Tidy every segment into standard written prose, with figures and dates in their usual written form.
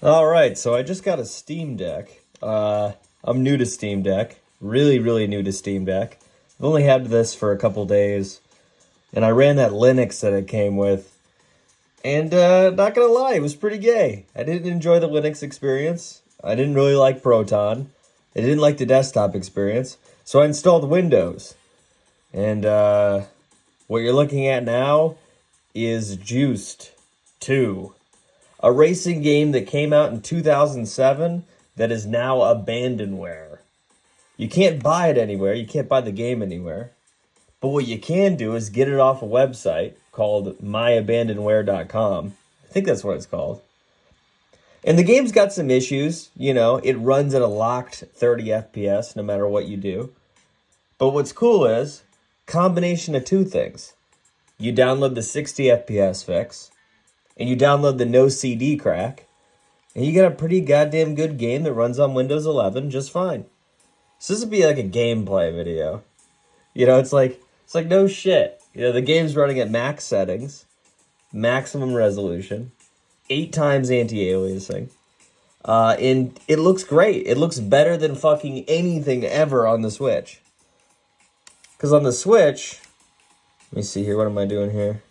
All right, so I just got a Steam Deck. I'm new to Steam Deck, really, really new to Steam Deck. I've only had this for a couple days, and I ran that Linux that it came with, and not gonna lie, it was pretty gay. I didn't enjoy the Linux experience. I didn't really like Proton. I didn't like the desktop experience, so I installed Windows. And what you're looking at now is Juiced 2. A racing game that came out in 2007 that is now abandonware. You can't buy it anywhere. You can't buy the game anywhere. But what you can do is get it off a website called myabandonware.com. I think that's what it's called. And the game's got some issues. You know, it runs at a locked 30 FPS no matter what you do. But what's cool is, combination of two things. You download the 60 FPS fix, and you download the no CD crack, and you get a pretty goddamn good game that runs on Windows 11 just fine. So this would be like a gameplay video. You know, it's like no shit. You know, the game's running at max settings, maximum resolution, 8 times anti-aliasing. And it looks great. It looks better than fucking anything ever on the Switch. Because on the Switch, let me see here, what am I doing here?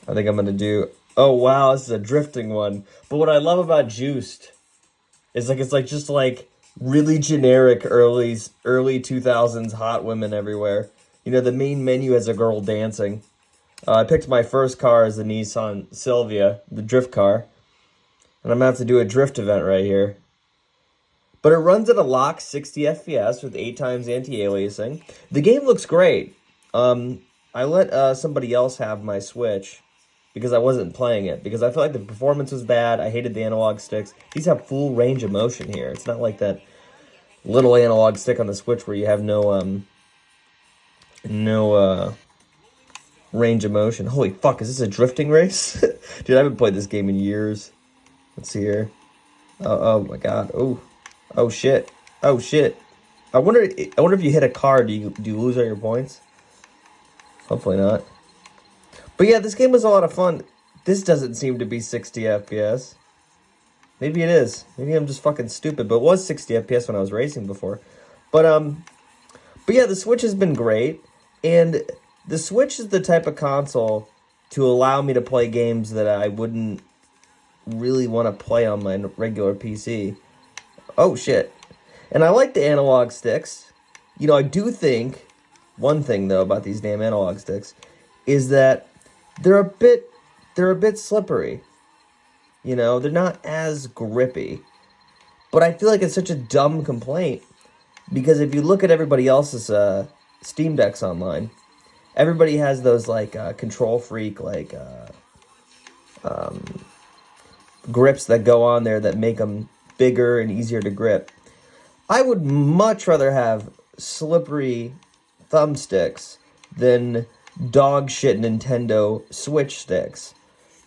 I think I'm going to do... Oh, wow, this is a drifting one. But what I love about Juiced is it's just really generic early 2000s hot women everywhere. You know, the main menu has a girl dancing. I picked my first car as the Nissan Silvia, the drift car. And I'm going to have to do a drift event right here. But it runs at a locked 60 FPS with 8 times anti-aliasing. The game looks great. I let somebody else have my Switch because I wasn't playing it, because I felt like the performance was bad. I hated the analog sticks. These have full range of motion here. It's not like that little analog stick on the Switch where you have no range of motion. Holy fuck, is this a drifting race? Dude, I haven't played this game in years. Let's see here. Oh my god. Oh shit. Oh shit. I wonder if you hit a car, do you lose all your points? Hopefully not. But yeah, this game was a lot of fun. This doesn't seem to be 60 FPS. Maybe it is. Maybe I'm just fucking stupid. But it was 60 FPS when I was racing before. But yeah, the Switch has been great. And the Switch is the type of console to allow me to play games that I wouldn't really want to play on my regular PC. Oh, shit. And I like the analog sticks. You know, I do think... One thing, though, about these damn analog sticks is that they're a bit slippery. You know, they're not as grippy. But I feel like it's such a dumb complaint, because if you look at everybody else's Steam Decks online, everybody has those, Control Freak, grips that go on there that make them bigger and easier to grip. I would much rather have slippery thumbsticks than dog shit Nintendo Switch sticks,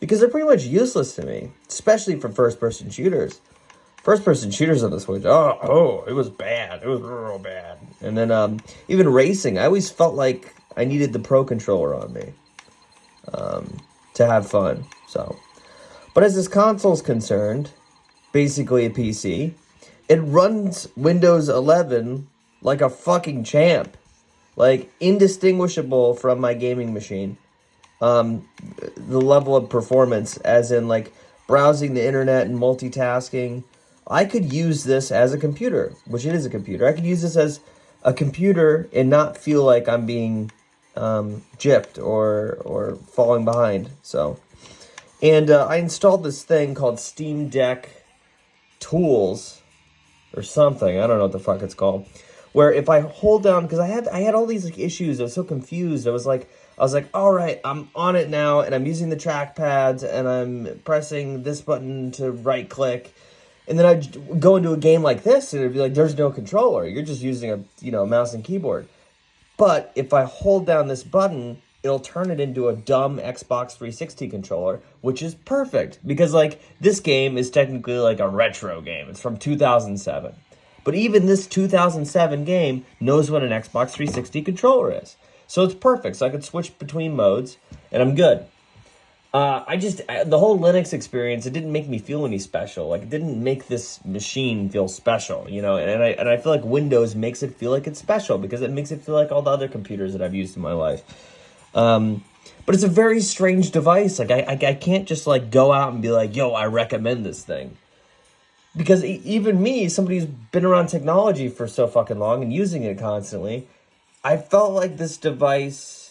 because they're pretty much useless to me, especially for first-person shooters. First-person shooters on the Switch, it was bad. It was real bad. And then even racing, I always felt like I needed the Pro Controller on me to have fun. So, but as this console's concerned, basically a PC, it runs Windows 11 like a fucking champ. Like, indistinguishable from my gaming machine. The level of performance, as in, browsing the internet and multitasking. I could use this as a computer, which it is a computer. I could use this as a computer and not feel like I'm being gypped or falling behind. So, and I installed this thing called Steam Deck Tools or something. I don't know what the fuck it's called. Where if I hold down, because I had all these issues, I was so confused. I was like, all right, I'm on it now, and I'm using the trackpads, and I'm pressing this button to right click, and then I'd go into a game like this, and it'd be like, there's no controller. You're just using a mouse and keyboard. But if I hold down this button, it'll turn it into a dumb Xbox 360 controller, which is perfect, because this game is technically like a retro game. It's from 2007. But even this 2007 game knows what an Xbox 360 controller is. So it's perfect. So I could switch between modes, and I'm good. The whole Linux experience, it didn't make me feel any special. Like, it didn't make this machine feel special, you know? And I feel like Windows makes it feel like it's special because it makes it feel like all the other computers that I've used in my life. But it's a very strange device. Like, I can't just, like, go out and be like, yo, I recommend this thing. Because even me, somebody who's been around technology for so fucking long and using it constantly, I felt like this device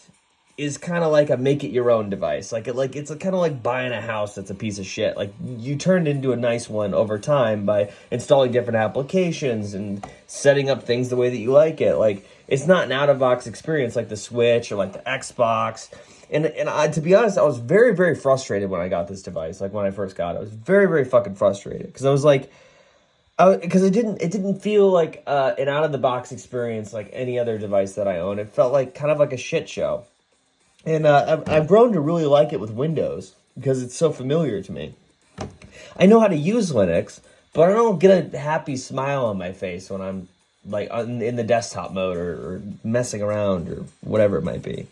is kind of like a make it your own device. It's kind of like buying a house that's a piece of shit. Like, you turned into a nice one over time by installing different applications and setting up things the way that you like it. Like, it's not an out of box experience like the Switch or like the Xbox. And to be honest, I was very, very frustrated when I got this device. Like, when I first got it, I was very, very fucking frustrated because I was like, because it didn't feel like an out of the box experience like any other device that I own. It felt like kind of like a shit show. And I've grown to really like it with Windows because it's so familiar to me. I know how to use Linux, but I don't get a happy smile on my face when I'm like in the desktop mode or messing around or whatever it might be.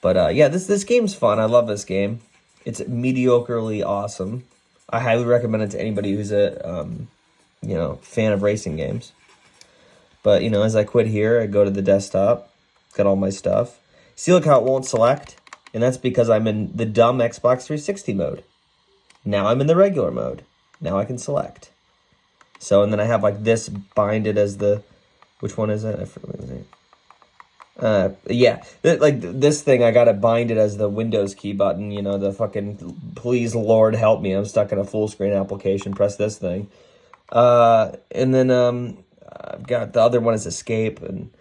But yeah, this game's fun. I love this game. It's mediocrely awesome. I highly recommend it to anybody who's a fan of racing games. But as I quit here, I go to the desktop, got all my stuff. See, look how it won't select? And that's because I'm in the dumb Xbox 360 mode. Now I'm in the regular mode. Now I can select. So, and then I have like this binded as the... Which one is it? I forget. Yeah. Like this thing, I got it binded as the Windows key button. The fucking, please Lord help me, I'm stuck in a full screen application. Press this thing. And then I've got the other one is Escape, and...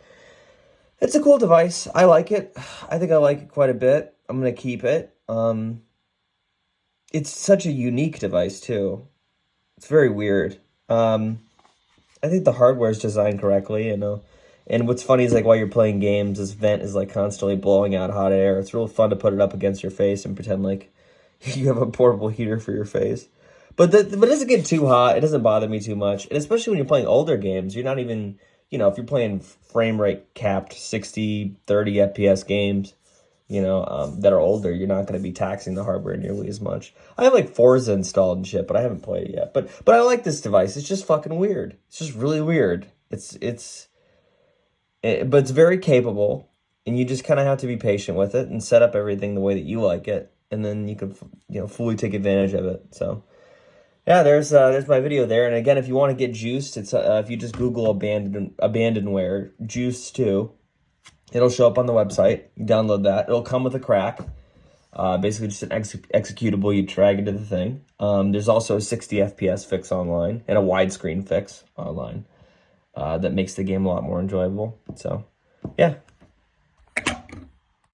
It's a cool device. I like it. I think I like it quite a bit. I'm going to keep it. It's such a unique device, too. It's very weird. I think the hardware is designed correctly, And what's funny is, like, while you're playing games, this vent is, like, constantly blowing out hot air. It's real fun to put it up against your face and pretend like you have a portable heater for your face. But it doesn't get too hot. It doesn't bother me too much. And especially when you're playing older games, you're not even... if you're playing frame rate capped 60, 30 FPS games, that are older, you're not going to be taxing the hardware nearly as much. I have like Forza installed and shit, but I haven't played it yet. But I like this device. It's just fucking weird. It's just really weird. But it's very capable, and you just kind of have to be patient with it and set up everything the way that you like it, and then you can fully take advantage of it. So. Yeah, there's my video there. And again, if you want to get Juiced, it's if you just Google abandonware Juice 2, it'll show up on the website. You download that. It'll come with a crack. Basically just an executable you drag into the thing. There's also a 60 FPS fix online and a widescreen fix online that makes the game a lot more enjoyable. So, yeah.